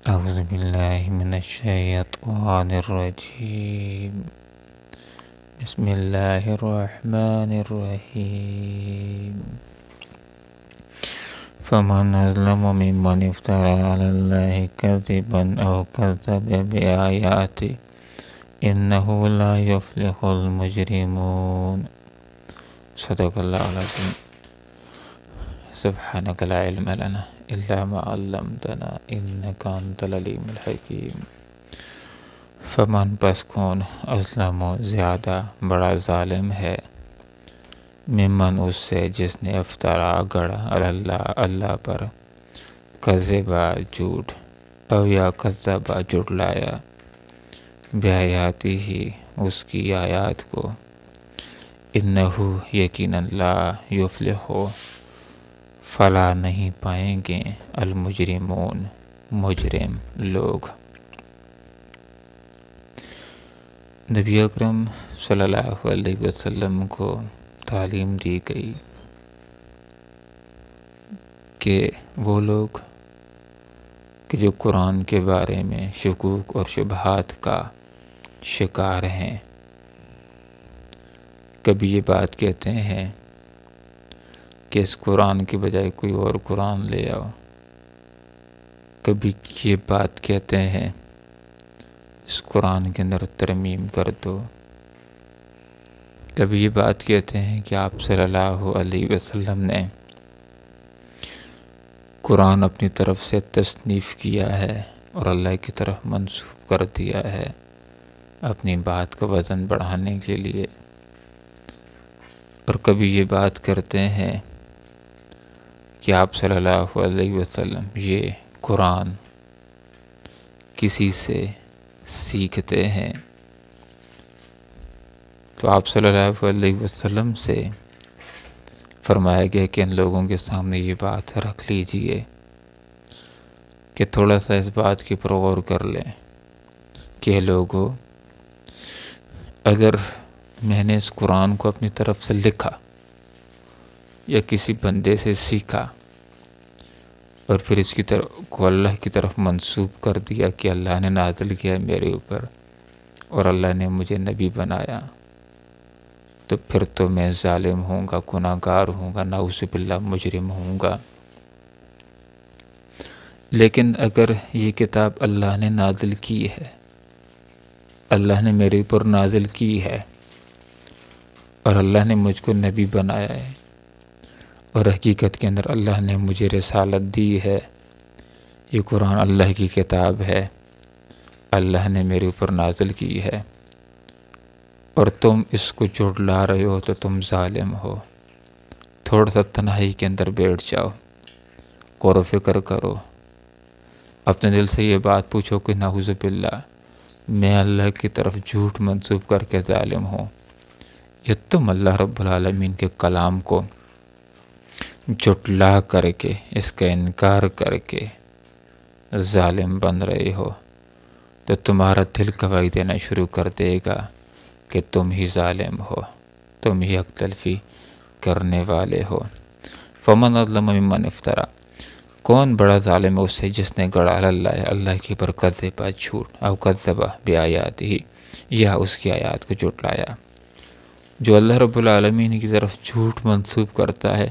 أعوذ بالله من الشيطان الرجيم. بسم الله الرحمن الرحيم. فمن أظلم ممن افترى على الله كذبا أو كذب بآياته إنه لا يفلح المجرمون. صدق الله العظيم. سبحانك لا علم لنا إلا ما علمتنا إنك أنت العليم الحكيم. فمن پس کون اظلم و زیادہ بڑا ظالم ہے ممن اس سے جس نے افطرا گڑا اللہ پر کذبا جھوٹ او یا کذبا جھٹلایا بیااتی ہی اس کی آیات کو انہو یقیناً لا یفلح فلا نہیں پائیں گے المجرمون مجرم لوگ. نبی اکرم صلی اللہ علیہ وسلم کو تعلیم دی گئی کہ وہ لوگ کہ جو قرآن کے بارے میں شکوک اور شبہات کا شکار ہیں، کبھی یہ بات کہتے ہیں کہ اس قرآن کی بجائے کوئی اور قرآن لے آؤ، کبھی یہ بات کہتے ہیں اس قرآن کے اندر ترمیم کر دو، کبھی یہ بات کہتے ہیں کہ آپ صلی اللہ علیہ وسلم نے قرآن اپنی طرف سے تصنیف کیا ہے اور اللہ کی طرف منسوب کر دیا ہے اپنی بات کا وزن بڑھانے کے لیے. اور کبھی یہ بات کرتے ہیں کہ آپ صلی اللہ علیہ وسلم یہ قرآن کسی سے سیکھتے ہیں، تو آپ صلی اللہ علیہ وسلم سے فرمایا گیا کہ ان لوگوں کے سامنے یہ بات رکھ لیجئے کہ تھوڑا سا اس بات کی پر غور کر لیں کہ لوگوں، اگر میں نے اس قرآن کو اپنی طرف سے لکھا یا کسی بندے سے سیکھا اور پھر اس کی طرف کو اللہ کی طرف منسوب کر دیا کہ اللہ نے نازل کیا میرے اوپر اور اللہ نے مجھے نبی بنایا، تو پھر تو میں ظالم ہوں گا، گناہ گار ہوں گا، نعوذ باللہ مجرم ہوں گا. لیکن اگر یہ کتاب اللہ نے نازل کی ہے، اللہ نے میرے اوپر نازل کی ہے اور اللہ نے مجھ کو نبی بنایا ہے اور حقیقت کے اندر اللہ نے مجھے رسالت دی ہے، یہ قرآن اللہ کی کتاب ہے، اللہ نے میرے اوپر نازل کی ہے، اور تم اس کو جھٹلا رہے ہو تو تم ظالم ہو. تھوڑا سا تنہائی کے اندر بیٹھ جاؤ، غور و فکر کرو، اپنے دل سے یہ بات پوچھو کہ نعوذ باللہ میں اللہ کی طرف جھوٹ منسوب کر کے ظالم ہوں، یا تم اللہ رب العالمین کے کلام کو جھٹلا کر کے اس کا انکار کر کے ظالم بن رہے ہو، تو تمہارا دل گواہی دینا شروع کر دے گا کہ تم ہی ظالم ہو، تم ہی حق تلفی کرنے والے ہو. فمن اظلم ممن افترا، کون بڑا ظالم ہے اس سے جس نے گڑا اللہ کے پر کذبا جھوٹ او کذبا بیاات ہی یا اس کی آیات کو جھٹلایا. جو اللہ رب العالمین کی طرف جھوٹ منسوب کرتا ہے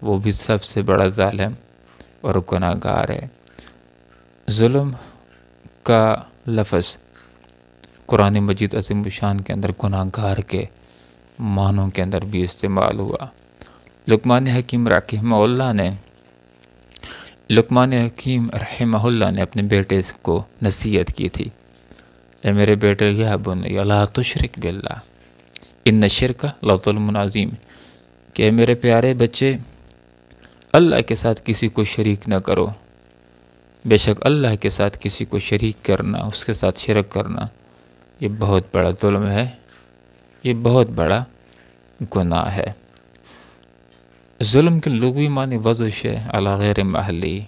وہ بھی سب سے بڑا ظالم اور گناہ گار ہے. ظلم کا لفظ قرآن مجید عظیم الشان کے اندر گناہ گار کے معنوں کے اندر بھی استعمال ہوا. لقمان حکیم رحمہ اللہ نے اپنے بیٹے کو نصیحت کی تھی، اے میرے بیٹے یا بنی لا تشرک باللہ ان الشرک لظلم عظیم، کہ میرے پیارے بچے اللہ کے ساتھ کسی کو شریک نہ کرو، بے شک اللہ کے ساتھ کسی کو شریک کرنا، اس کے ساتھ شرک کرنا، یہ بہت بڑا ظلم ہے، یہ بہت بڑا گناہ ہے. ظلم کے لغوی معنی وضع ہے علی غیر محلی،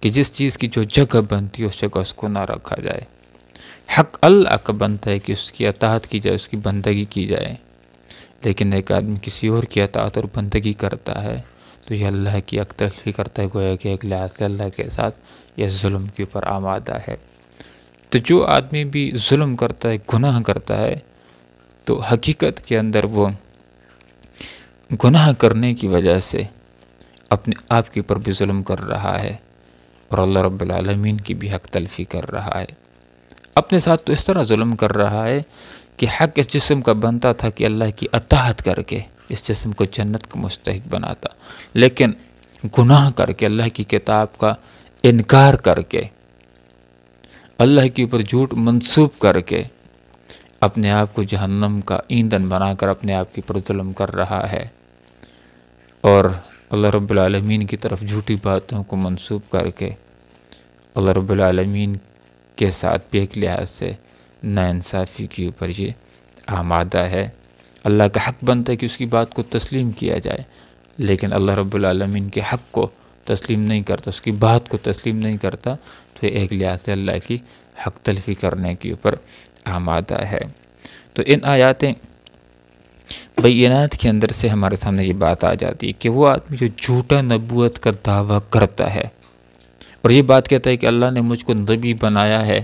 کہ جس چیز کی جو جگہ بنتی ہے اس جگہ اس کو نہ رکھا جائے. حق اللہ کا بنتا ہے کہ اس کی اطاعت کی جائے، اس کی بندگی کی جائے، لیکن ایک آدمی کسی اور کی اطاعت اور بندگی کرتا ہے تو یہ اللہ کی حق تلفی کرتا ہے، گویا کہ ایک لحاظ سے اللہ کے ساتھ یہ ظلم کے اوپر آمادہ ہے۔ تو جو آدمی بھی ظلم کرتا ہے، گناہ کرتا ہے، تو حقیقت کے اندر وہ گناہ کرنے کی وجہ سے اپنے آپ کے اوپر بھی ظلم کر رہا ہے، اور اللہ رب العالمین کی بھی حق تلفی کر رہا ہے۔ اپنے ساتھ تو اس طرح ظلم کر رہا ہے کہ حق اس جسم کا بنتا تھا کہ اللہ کی اطاعت کر کے اس جسم کو جنت کا مستحق بناتا، لیکن گناہ کر کے، اللہ کی کتاب کا انکار کر کے، اللہ کے اوپر جھوٹ منسوب کر کے اپنے آپ کو جہنم کا ایندھن بنا کر اپنے آپ کے اوپر ظلم کر رہا ہے، اور اللہ رب العالمین کی طرف جھوٹی باتوں کو منسوب کر کے اللہ رب العالمین کے ساتھ بھی ایک لحاظ سے ناانصافی کے اوپر یہ آمادہ ہے۔ اللہ کا حق بنتا ہے کہ اس کی بات کو تسلیم کیا جائے، لیکن اللہ رب العالمین کے حق کو تسلیم نہیں کرتا، اس کی بات کو تسلیم نہیں کرتا، تو ایک لحاظ سے اللہ کی حق تلفی کرنے کے اوپر آمادہ ہے۔ تو ان آیات بینات کے اندر سے ہمارے سامنے یہ بات آ جاتی ہے کہ وہ آدمی جو جھوٹا نبوت کا دعویٰ کرتا ہے اور یہ بات کہتا ہے کہ اللہ نے مجھ کو نبی بنایا ہے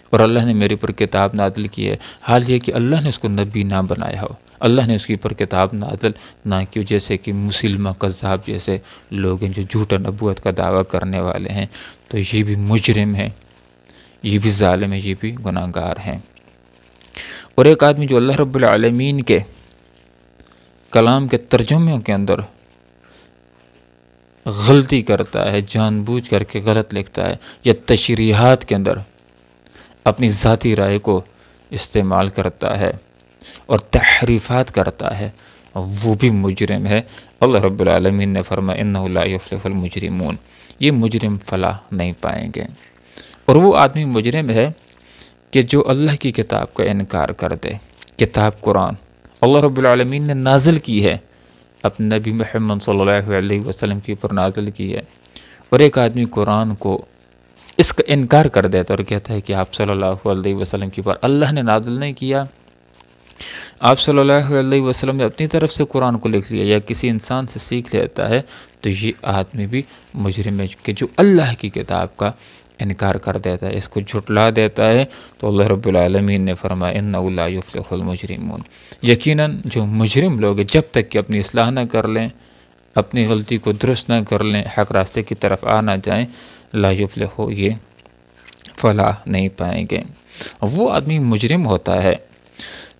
اور اللہ نے میرے اوپر کتاب نازل کی ہے، حال یہ کہ اللہ نے اس کو نبی نہ بنایا ہو، اللہ نے اس کے اوپر کتاب نازل نہ کی، جیسے کہ مسلمہ کذاب جیسے لوگ ہیں جو جھوٹا نبوت کا دعویٰ کرنے والے ہیں، تو یہ بھی مجرم ہیں، یہ بھی ظالم ہیں، یہ بھی گناہ گار ہیں۔ اور ایک آدمی جو اللہ رب العالمین کے کلام کے ترجموں کے اندر غلطی کرتا ہے، جان بوجھ کر کے غلط لکھتا ہے، یا تشریحات کے اندر اپنی ذاتی رائے کو استعمال کرتا ہے اور تحریفات کرتا ہے، وہ بھی مجرم ہے۔ اللہ رب العالمین نے فرمایا انہ لا یفلح المجرمون، یہ مجرم فلاح نہیں پائیں گے۔ اور وہ آدمی مجرم ہے کہ جو اللہ کی کتاب کا انکار کر دے۔ کتاب قرآن اللہ رب العالمین نے نازل کی ہے، اپنے نبی محمد صلی اللہ علیہ وسلم کے اوپر نازل کی ہے، اور ایک آدمی قرآن کو اس کا انکار کر دیتا اور کہتا ہے کہ آپ صلی اللہ علیہ وسلم کے اوپر اللہ نے نازل نہیں کیا، آپ صلی اللہ علیہ وسلم نے اپنی طرف سے قرآن کو لکھ لیا یا کسی انسان سے سیکھ لیتا ہے، تو یہ آدمی بھی مجرم ہے کہ جو اللہ کی کتاب کا انکار کر دیتا ہے، اس کو جھٹلا دیتا ہے۔ تو اللہ رب العالمین نے فرمایا انہ لا یفلح المجرمون، یقیناً جو مجرم لوگ ہیں جب تک کہ اپنی اصلاح نہ کر لیں، اپنی غلطی کو درست نہ کر لیں، حق راستے کی طرف آ نہ جائیں، لا یفلح، یہ فلاح نہیں پائیں گے۔ وہ آدمی مجرم ہوتا ہے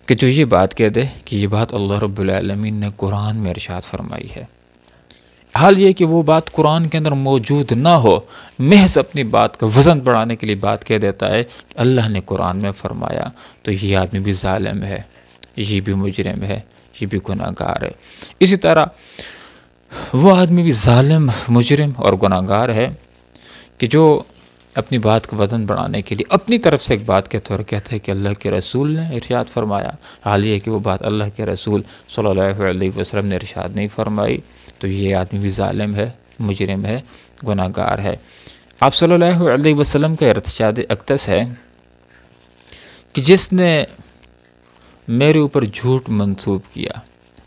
کہ جو یہ بات کہہ دے کہ یہ بات اللہ رب العالمین نے قرآن میں ارشاد فرمائی ہے، حال یہ کہ وہ بات قرآن کے اندر موجود نہ ہو، محض اپنی بات کا وزن بڑھانے کے لیے بات کہہ دیتا ہے کہ اللہ نے قرآن میں فرمایا، تو یہ آدمی بھی ظالم ہے، یہ بھی مجرم ہے، یہ بھی گناہ گار ہے۔ اسی طرح وہ آدمی بھی ظالم، مجرم اور گناہ گار ہے کہ جو اپنی بات کا وزن بڑھانے کے لیے اپنی طرف سے ایک بات کہتا اور کہتا ہے کہ اللہ کے رسول نے ارشاد فرمایا، حال یہ کہ وہ بات اللہ کے رسول صلی اللہ علیہ وسلم نے ارشاد نہیں فرمائی، تو یہ آدمی بھی ظالم ہے، مجرم ہے، گناہ گار ہے۔ آپ صلی اللہ علیہ وسلم کا ارشاد اقدس ہے کہ جس نے میرے اوپر جھوٹ منسوب کیا،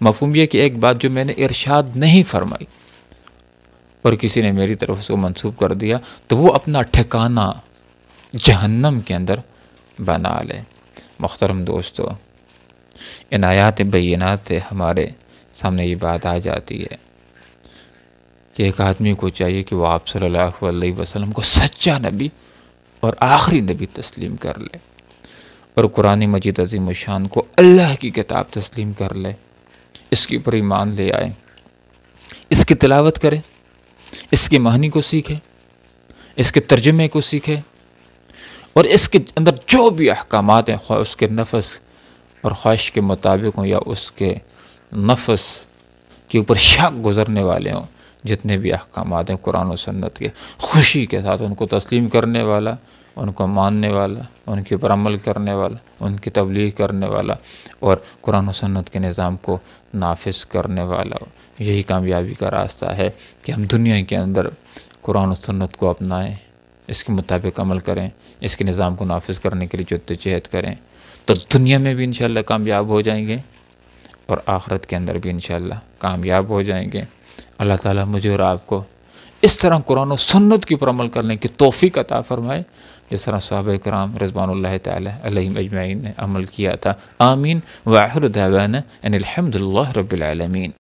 مفہوم یہ کہ ایک بات جو میں نے ارشاد نہیں فرمائی اور کسی نے میری طرف سے منسوب کر دیا، تو وہ اپنا ٹھکانہ جہنم کے اندر بنا لے۔ محترم دوستو، ان آیات بینات سے ہمارے سامنے یہ بات آ جاتی ہے کہ ایک آدمی کو چاہیے کہ وہ آپ صلی اللہ علیہ وسلم کو سچا نبی اور آخری نبی تسلیم کر لے، اور قرآن مجید عظیم الشان کو اللہ کی کتاب تسلیم کر لے، اس کے اوپر ایمان لے آئے، اس کی تلاوت کرے، اس کے معنی کو سیکھے، اس کے ترجمے کو سیکھے، اور اس کے اندر جو بھی احکامات ہیں، خواہ اس کے نفس اور خواہش کے مطابق ہوں یا اس کے نفس کے اوپر شک گزرنے والے ہوں، جتنے بھی احکامات ہیں قرآن و سنت کے، خوشی کے ساتھ ان کو تسلیم کرنے والا، ان کو ماننے والا، ان کے اوپر عمل کرنے والا، ان کی تبلیغ کرنے والا، اور قرآن و سنت کے نظام کو نافذ کرنے والا، یہی کامیابی کا راستہ ہے کہ ہم دنیا کے اندر قرآن و سنت کو اپنائیں، اس کے مطابق عمل کریں، اس کے نظام کو نافذ کرنے کے لیے جدوجہد کریں، تو دنیا میں بھی انشاءاللہ کامیاب ہو جائیں گے اور آخرت کے اندر بھی انشاءاللہ کامیاب ہو جائیں گے۔ اللہ تعالیٰ مجھے اور آپ کو اس طرح قرآن و سنت کے اوپر عمل کرنے کی توفیق عطا فرمائے جس طرح صحابہ کرام رضوان اللہ تعالی علیہم اجمعین نے عمل کیا تھا. آمین. وآخر دعوانا ان الحمد للہ رب العالمین.